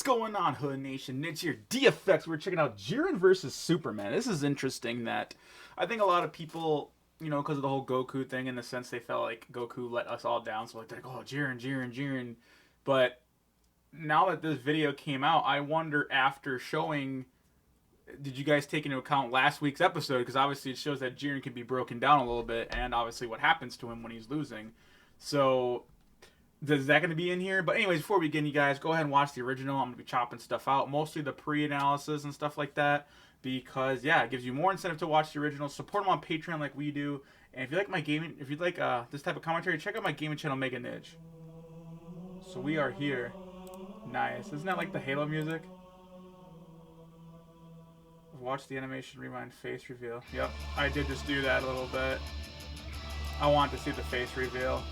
going on, Hood Nation? Nidge here, DFX. We're checking out JIREN versus Superman. This is interesting that I think a lot of people, you know, because of the whole Goku thing, in the sense they felt like Goku let us all down. So they're like, oh, JIREN, JIREN, JIREN. But now that this video came out, I wonder after showing, did you guys take into account last week's episode? Because obviously it shows that JIREN can be broken down a little bit, and obviously what happens to him when he's losing. So is that going to be in here? But anyways, before we begin, you guys, go ahead and watch the original. I'm going to be chopping stuff out, mostly the pre-analysis and stuff like that, because, yeah, it gives you more incentive to watch the original. Support them on Patreon like we do. And if you like my gaming, if you'd like this type of commentary, check out my gaming channel, meganidge. So we are here. Nice. Isn't that like the Halo music? Watch the animation, rewind, face reveal. Yep, I did just do that a little bit. I want to see the face reveal.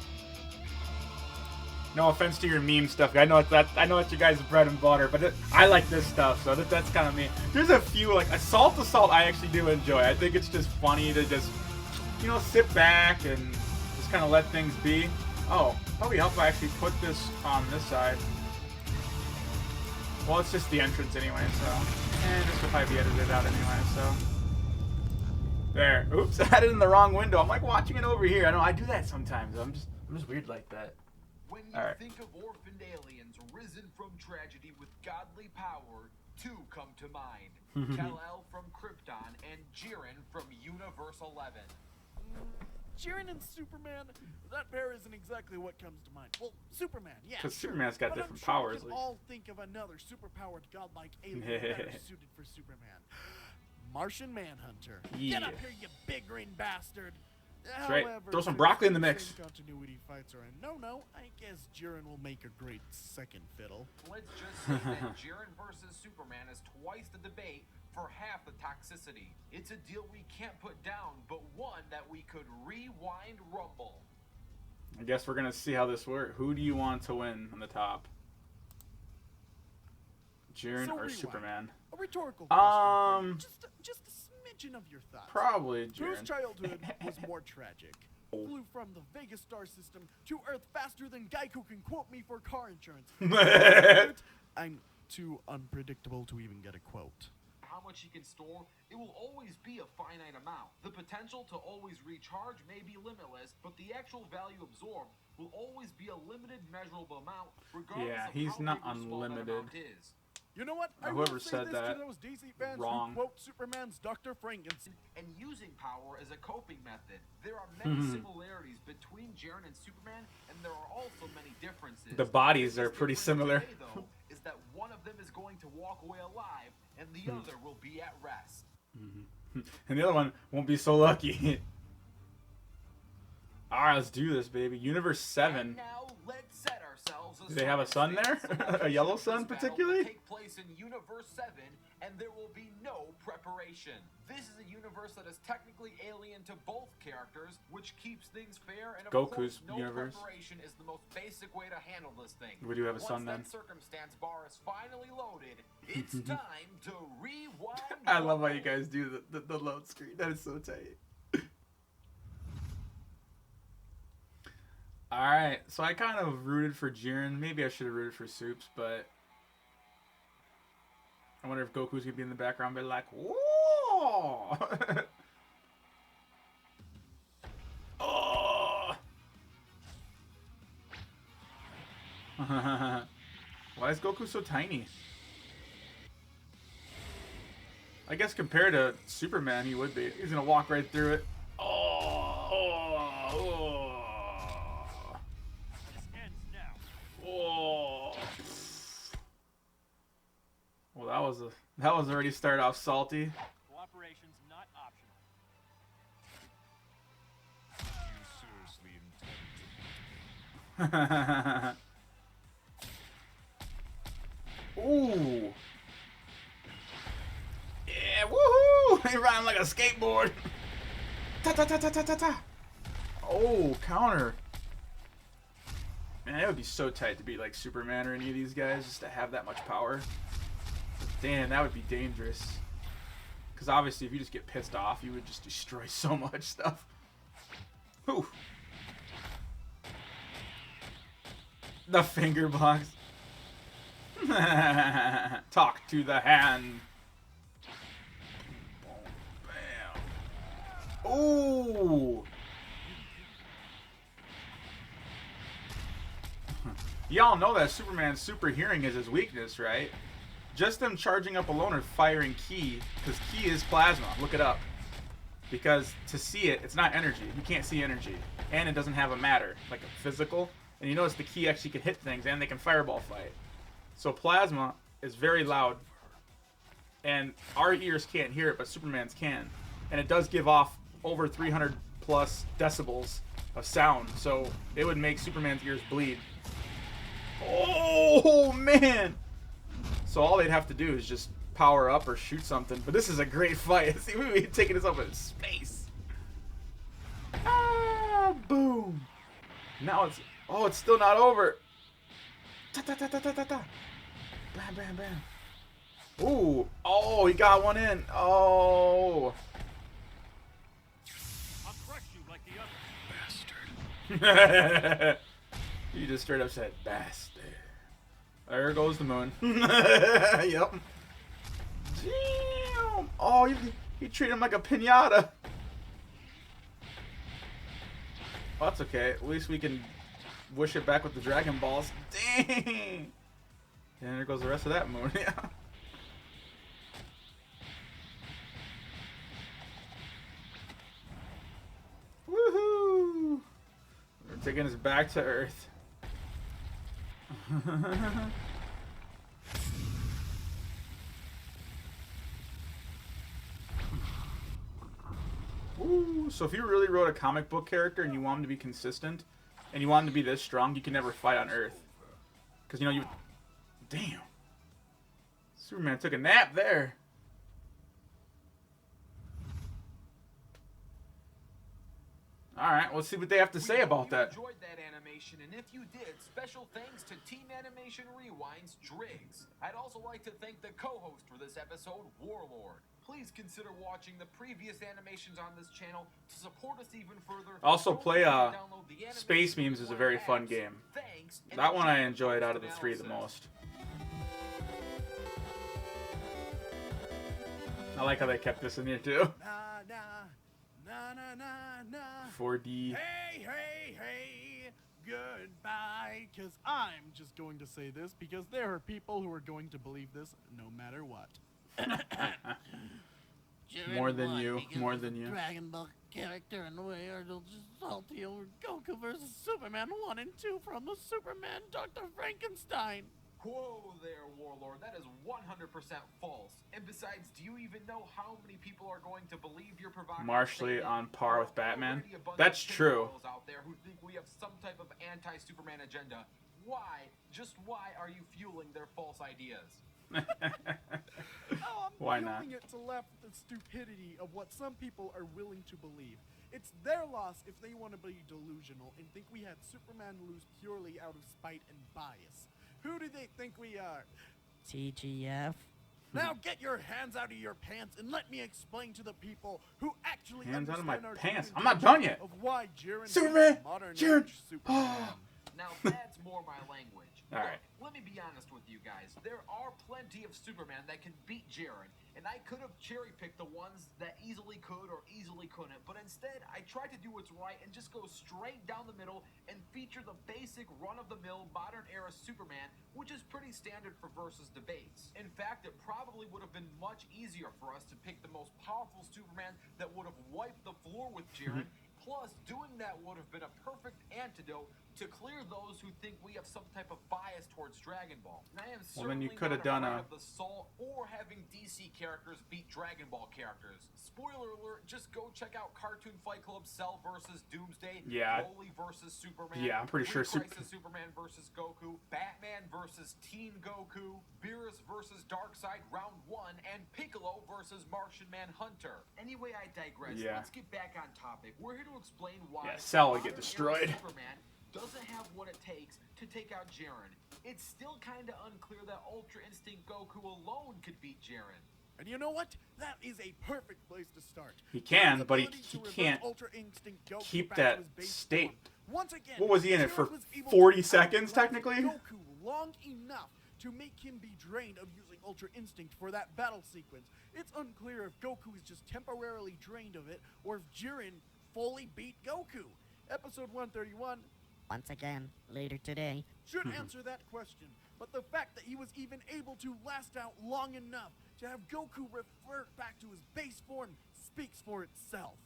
No offense to your meme stuff. I know it's your guys' bread and butter, but I like this stuff, so that's kind of me. There's a few, like Assault I actually do enjoy. I think it's just funny to just, you know, sit back and just kind of let things be. Oh, probably help if I actually put this on this side. Well, it's just the entrance anyway, so. And this will probably be edited out anyway, so. There. Oops, I had it in the wrong window. I'm like watching it over here. I know I do that sometimes. I'm just weird like that. When you think of orphaned aliens risen from tragedy with godly power, two come to mind. Kal-El from Krypton and JIREN from Universe 11. JIREN and Superman, that pair isn't exactly what comes to mind. Well, Superman, yeah. Because Superman's got but different I'm sure powers. We can all think of another superpowered godlike alien better suited for Superman. Martian Manhunter. Yeah. Get up here, you big green bastard. That's right. However, Throw some broccoli in the since mix. Continuity fights are a no-no. I guess JIREN will make a great second fiddle. Let's just say that JIREN versus Superman is twice the debate for half the toxicity. It's a deal we can't put down, but one that we could rewind rumble. I guess we're gonna see how this works. Who do you want to win on the top? JIREN or Superman? A rhetorical question. Just a smidgen of your thoughts. Probably Whose JIREN. childhood was more tragic? Flew from the Vega star system to Earth faster than Geico can quote me for car insurance. I'm too unpredictable to even get a quote. How much he can store, it will always be a finite amount. The potential to always recharge may be limitless, but the actual value absorbed will always be a limited measurable amount, regardless of he's how not big or small that unlimited. amount is. You know what? Whoever will say said this that, to those DC fans wrong. who quote Superman's Dr. Frankenstein. And using power as a coping method. There are many similarities between JIREN and Superman, and there are also many differences. The bodies are pretty similar. Today, though, is that one of them is going to walk away alive, and the other will be at rest. And the other one won't be so lucky. Alright, let's do this, baby. Universe 7. And now let's set ourselves. Do they have a sun there? A yellow sun, particularly? Take place in Universe 7, and there will be no preparation. This is a universe that is technically alien to both characters, which keeps things fair, and of Goku's course, no universe. preparation is the most basic way to handle this thing. We do have a sun then. Once that circumstance bar is finally loaded, it's time to rewind. I love how you guys do the load screen. That is so tight. Alright, so I kind of rooted for JIREN. Maybe I should have rooted for Soups, but I wonder if Goku's gonna be in the background, but like, whoa! Oh! Why is Goku so tiny? I guess compared to Superman, he would be. He's gonna walk right through it. Well, that was already started off salty. Cooperation's not optional. You seriously intended to... Ooh. Yeah, woohoo! He riding like a skateboard. Ta ta ta ta ta ta ta. Oh, counter. Man, it would be so tight to beat like Superman or any of these guys, just to have that much power. Damn, that would be dangerous. Because obviously, if you just get pissed off, you would just destroy so much stuff. Whew. The finger blocks. Talk to the hand. Bam. Ooh. Y'all know that Superman's super hearing is his weakness, right? Just them charging up alone or firing ki, because ki is plasma. Look it up. Because to see it, it's not energy. You can't see energy. And it doesn't have a matter, like a physical. And you notice the ki actually can hit things, and they can fireball fight. So plasma is very loud. And our ears can't hear it, but Superman's can. And it does give off over 300 plus decibels of sound. So it would make Superman's ears bleed. Oh, man! So all they'd have to do is just power up or shoot something. But this is a great fight. See, we're taking this up in space. Ah, boom. Now it's... Oh, it's still not over. Ta ta ta ta ta ta ta. Bam, bam, bam. Ooh. Oh, he got one in. Oh. I'll crush you like the other. Bastard. You just straight up said, bastard. There goes the moon. Yep. Damn. Oh, you treat him like a pinata. Oh, that's okay. At least we can wish it back with the Dragon Balls. Dang. And there goes the rest of that moon. Yeah. Woohoo! We're taking us back to Earth. Ooh, so if you really wrote a comic book character and you want him to be consistent, and you want him to be this strong, you can never fight on Earth. Because, you know, you... Damn. Superman took a nap there. Alright, let's see what they have to say about that. We enjoyed that animation, and if you did, special thanks to Team Animation Rewind's Driggs. I'd also like to thank the co-host for this episode, Warlord. Please consider watching the previous animations on this channel to support us even further. Also Don't play forget to download the Space Animation Memes is a very Rewind fun apps. game. Thanks, and That one I enjoy enjoyed out of the analysis. three the most. I like how they kept this in here too. Na na na na na na. 4D. Hey, hey, hey, goodbye. Because I'm just going to say this because there are people who are going to believe this no matter what. More than you, more than you. Dragon Ball character and we are just salty over Goku versus Superman 1 and 2 from the Superman Dr. Frankenstein. Whoa there, Warlord. That is 100% false. And besides, do you even know how many people are going to believe your provocative Marshally statement? on par with There are Batman. already a bunch That's of true. tinfoils out there who think we have some type of anti-Superman agenda. Why, just why are you fueling their false ideas? Oh, I'm Why not? using it to laugh at the stupidity of what some people are willing to believe. It's their loss if they want to be delusional and think we had Superman lose purely out of spite and bias. Who do they think we are? TGF. Now get your hands out of your pants and let me explain to the people who actually Hands out of understand my our pants. true I'm not done intention yet. Of why JIREN is Superman! a modern JIREN! age Superman. Now that's more my language. All right. Look, let me be honest with you guys. There are plenty of Superman that can beat JIREN, and I could have cherry-picked the ones that easily could or easily couldn't, but instead I tried to do what's right and just go straight down the middle and feature the basic run-of-the-mill modern-era Superman, which is pretty standard for versus debates. In fact, it probably would have been much easier for us to pick the most powerful Superman that would have wiped the floor with JIREN. Plus, doing that would have been a perfect antidote to clear those who think we have some type of bias towards Dragon Ball. And I am Well, then certainly you could have not done afraid a- of the Saul or having DC characters beat Dragon Ball characters. Spoiler alert, just go check out Cartoon Fight Club Cell versus Doomsday, Yeah. Broly versus Superman, Yeah, I'm pretty sure Crisis Superman versus Goku, Batman versus Teen Goku, Beerus versus Darkseid Round 1, and Piccolo versus Martian Manhunter. Anyway, I digress. Yeah. Let's get back on topic. We're here to explain why Yeah, Cell would get modern-era destroyed. Superman doesn't have what it takes to take out JIREN. It's still kind of unclear that Ultra Instinct Goku alone could beat JIREN. And you know what? That is a perfect place to start. He can, Jiren's but he ability to reverse can't Ultra Instinct Goku keep back to that his base state. form. Once again, What was he in it for Jiren was able 40 to seconds, outlast technically? Goku long enough to make him be drained of using Ultra Instinct for that battle sequence. It's unclear if Goku is just temporarily drained of it, or if Jiren fully beat Goku. Episode 131 Once again, later today. should answer that question, but the fact that he was even able to last out long enough to have Goku revert back to his base form speaks for itself.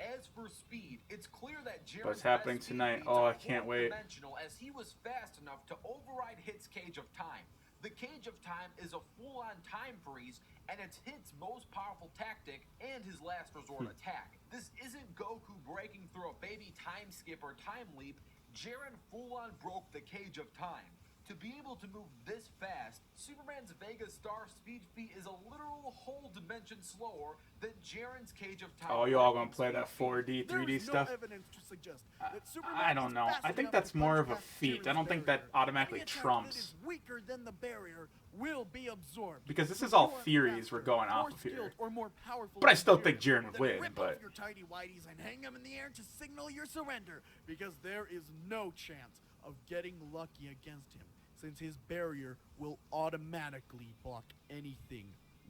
As for speed, it's clear that Jiren's What's happening best speed tonight? beats Oh, are I can't wait. fourth-dimensional, as he was fast enough to override Hit's Cage of Time. The Cage of Time is a full-on time freeze, and it's Hit's most powerful tactic and his last resort attack. This isn't Goku breaking through a baby time skip or time leap. Jiren full-on broke the Cage of Time. To be able to move this fast, Superman's Vega Star speed feat is a literal whole dimension slower than Jiren's Cage of Time. Oh, you all gonna breaking play that speed 4D, There 3D is no stuff? evidence to suggest that Superman I don't is know. fast I think enough that's to more punch of a past feat. I Jiren's don't think that barrier. automatically Any attack trumps. that is weaker than the barrier will be absorbed. Because this So is all you are theories faster, we're going off more of here. skilled, or more powerful But I than still think Jiren would then win, rip but- off your tidy whities and hang them in the air to signal your surrender, because there is no chance of getting lucky against him, since his barrier will automatically block anything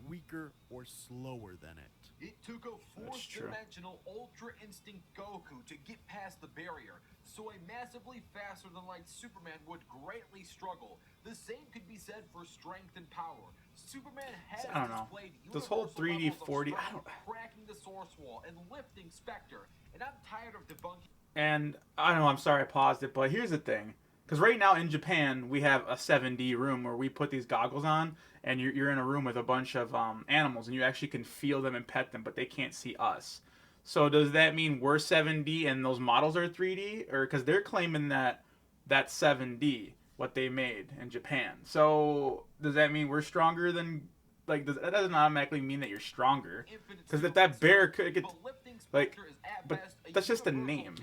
weaker or slower than it. It took a That's true. fourth-dimensional Ultra Instinct Goku to get past the barrier, so a massively faster-than-light Superman would greatly struggle. The same could be said for strength and power. Superman has I don't know. displayed This whole universal 3D, levels of 4D, I strength, don't- cracking the Source Wall and lifting Spectre, and I'm tired of debunking. And I don't know, I'm sorry I paused it, but here's the thing. Because right now in Japan, we have a 7D room where we put these goggles on, and you're in a room with a bunch of animals, and you actually can feel them and pet them, but they can't see us. So does that mean we're 7D and those models are 3D? Or because they're claiming that that's 7D, what they made in Japan. So does that mean we're stronger than... Like, that doesn't automatically mean that you're stronger. Because that bear could get... Like, but that's just a name.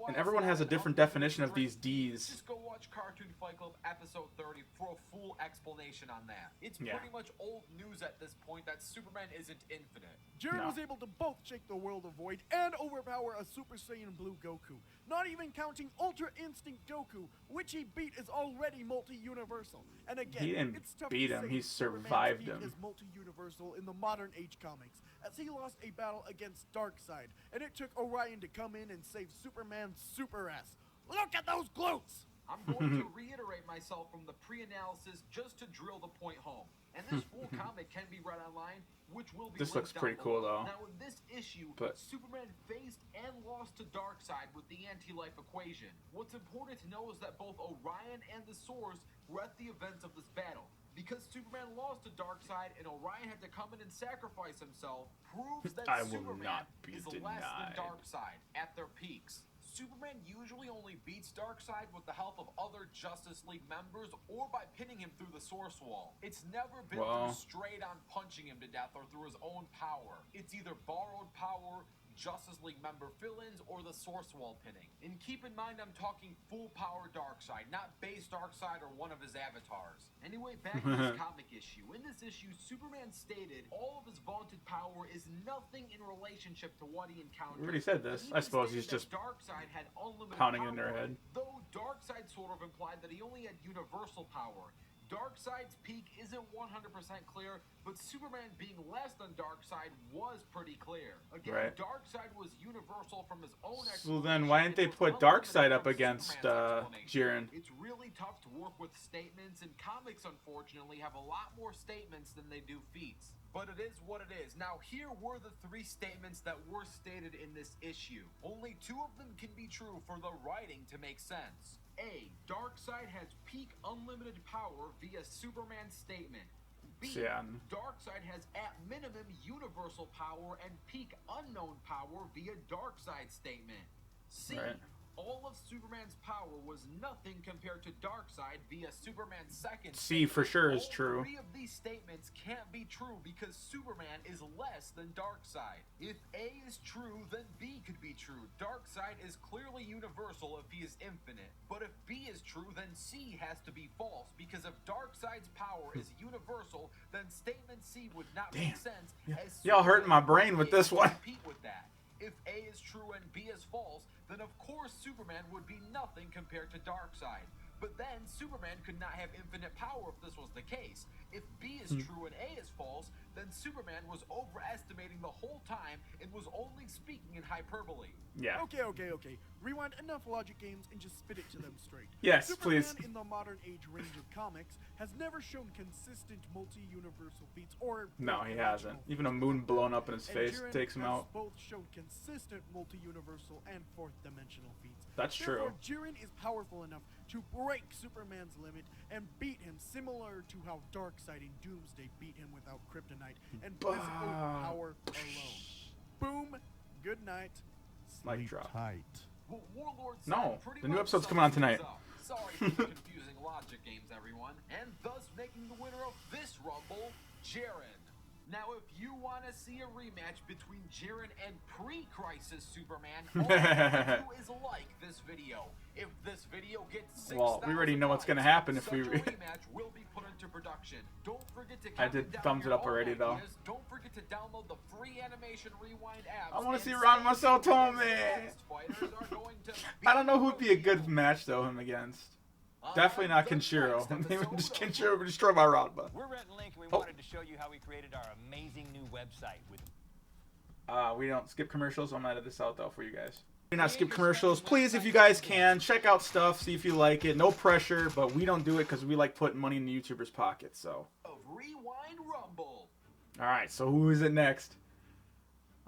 And everyone has a different definition of these Ds. Just go watch Cartoon Fight Club episode 30 for a full explanation on that. It's Yeah. pretty much old news at this point that Superman isn't infinite. Jiren No. was able to both shake the world of Void and overpower a Super Saiyan Blue Goku. Not even counting Ultra Instinct Goku, which he beat is already multi-universal. And again, He didn't it's tough beat to him, say he Superman's survived feat him. is multi-universal in the modern age comics, as he lost a battle against Darkseid, and it took Orion to come in and save Superman's super ass. Look at those glutes! I'm going to reiterate myself from the pre-analysis just to drill the point home. And this full comic can be read online, which will be This linked looks pretty down cool, below. though. Now in this issue, But- Superman faced and lost to Darkseid with the anti-life equation. What's important to know is that both Orion and the Source were at the events of this battle. Because Superman lost to Darkseid and Orion had to come in and sacrifice himself, proves that I will Superman not be is less denied. than Darkseid at their peaks. Superman usually only beats Darkseid with the help of other Justice League members or by pinning him through the Source Wall. It's never been Well. through straight-on punching him to death or through his own power. It's either borrowed power, Justice League member fill-ins, or the Source Wall pinning. And keep in mind I'm talking full power Darkseid, not base Darkseid or one of his avatars. Anyway, back to this comic issue. In this issue, Superman stated all of his vaunted power is nothing in relationship to what he encountered. We already said this. He I even suppose stated he's that just Darkseid had unlimited pounding it power, in their head. Though Darkseid sort of implied that he only had universal power. Darkseid's peak isn't 100% clear, but Superman being less than Darkseid was pretty clear. Again, Right. Darkseid was universal from his own So then why didn't they explanation and put was Darkseid unlimited up from against Superman's explanation. Jiren? It's really tough to work with statements, and comics, unfortunately, have a lot more statements than they do feats. But it is what it is. Now, here were the 3 statements that were stated in this issue. Only 2 of them can be true for the writing to make sense. A. Darkseid has peak unlimited power via Superman's statement. B. Yeah. Darkseid has at minimum universal power and peak unknown power via Darkseid's statement. C. Right. All of Superman's power was nothing compared to Darkseid via Superman's second C statement. for sure is All true. 3 of these statements can't be true because Superman is less than Darkseid. If A is true, then B could be true. Darkseid is clearly universal if he is infinite. But if B is true, then C has to be false because if Darkseid's power is universal, then statement C would not make sense. As Y'all hurting my Superman brain with would this one. compete with that. If A is true and B is false, then of course Superman would be nothing compared to Darkseid. But then Superman could not have infinite power if this was the case. If B is true and A is false, then Superman was overestimating the whole time and was only speaking in hyperbole. Yeah. Okay. Rewind enough logic games and just spit it to them straight. Yes, Superman please. in the modern age range of comics has never shown consistent multi-universal feats or No, he fourth-dimensional hasn't. feats. Even a moon blown up in his And face JIREN takes him has out. both shown consistent multi-universal and fourth-dimensional feats. That's true. Therefore, JIREN is powerful enough to break Superman's limit and beat him, similar to how Darkseid in Doomsday beat him without kryptonite and physical power alone. Boom. Good night. Mic Sleep drop. tight. Well, Warlord No, said pretty the new much episode's sums coming on things tonight. up. Sorry for the confusing logic games, everyone. And thus making the winner of this Rumble, JIREN. Now, if you want to see a rematch between JIREN and pre-Crisis Superman, all you have to do is like this video. If this video gets 6,000 Well, we already know what's gonna likes, happen if such we a rematch will be put into production. Don't forget to I did comment down thumbs it your up own already, though. ideas. Don't forget to download the free Animation Rewind apps. I want to and see Ron stay Marcel tuned because Tome. next fighters are going to I don't know who'd be a good revealed. match though him against. On Definitely not the Kenshiro. next episode Just of Kenshiro would destroy my Rodma. We're Rhett and Link, and we Oh. wanted to show you how we created our amazing new website with We don't skip commercials. I'm gonna edit this out though for you guys. Do not skip commercials. Please, if you guys can, check out stuff, see if you like it. No pressure, but we don't do it because we like putting money in the YouTubers' pockets. So, of Rewind Rumble. all right. So who is it next?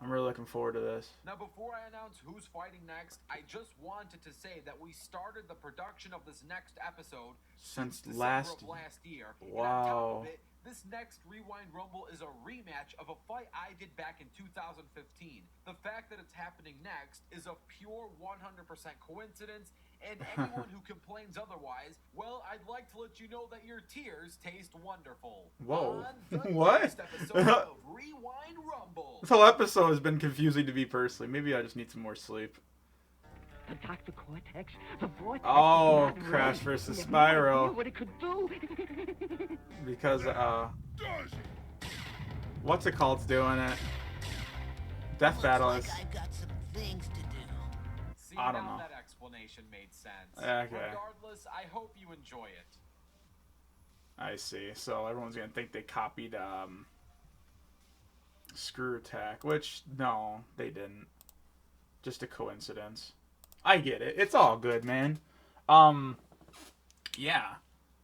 I'm really looking forward to this. Now, before I announce who's fighting next, I just wanted to say that we started the production of this next episode Since December last. of last year. And on Wow. top of it, this next Rewind Rumble is a rematch of a fight I did back in 2015. The fact that it's happening next is a pure 100% coincidence, and anyone who complains otherwise, well, I'd like to let you know that your tears taste wonderful. Whoa. On the What? next episode of Rewind Rumble. This whole episode has been confusing to me personally. Maybe I just need some more sleep. Attack the cortex, the vortex. Oh, not Crash right. versus You have Spyro. No idea what it could do. Because what's it called's doing it? Death Battle is. I've got some things to do. See, I don't now know. that explanation made sense. Okay. Regardless, I hope you enjoy it. I see. So everyone's gonna think they copied Screw Attack, which no, they didn't. Just a coincidence. I get it. It's all good, man. Yeah.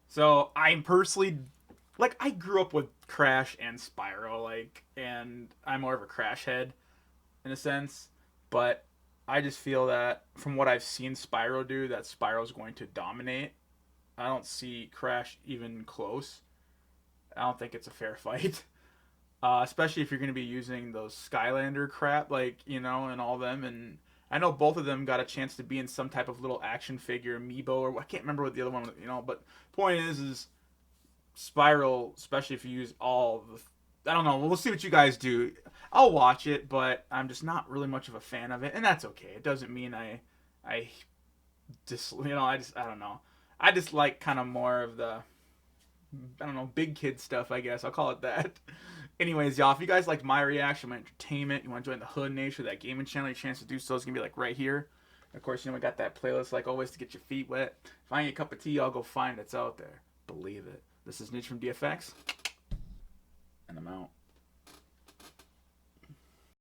So I personally, like, I grew up with Crash and Spyro, like, and I'm more of a Crash head in a sense, but I just feel that from what I've seen Spyro do, that Spyro's going to dominate. I don't see Crash even close. I don't think it's a fair fight. Especially if you're going to be using those Skylander crap, like, you know, and all them. And I know both of them got a chance to be in some type of little action figure, amiibo, or I can't remember what the other one was, you know. But point is Spyro, especially if you use all the, I don't know. We'll see what you guys do. I'll watch it, but I'm just not really much of a fan of it, and that's okay. It doesn't mean I just, you know, I don't know. I just like kind of more of the, I don't know, big kid stuff, I guess. I'll call it that. Anyways, y'all, if you guys liked my reaction, my entertainment, you want to join the Hood Nation, that gaming channel, your chance to do so is going to be like right here. Of course, you know, we got that playlist like always to get your feet wet. If I need a cup of tea, I'll go find it. It's out there. Believe it. This is Nidge from DFX, and I'm out.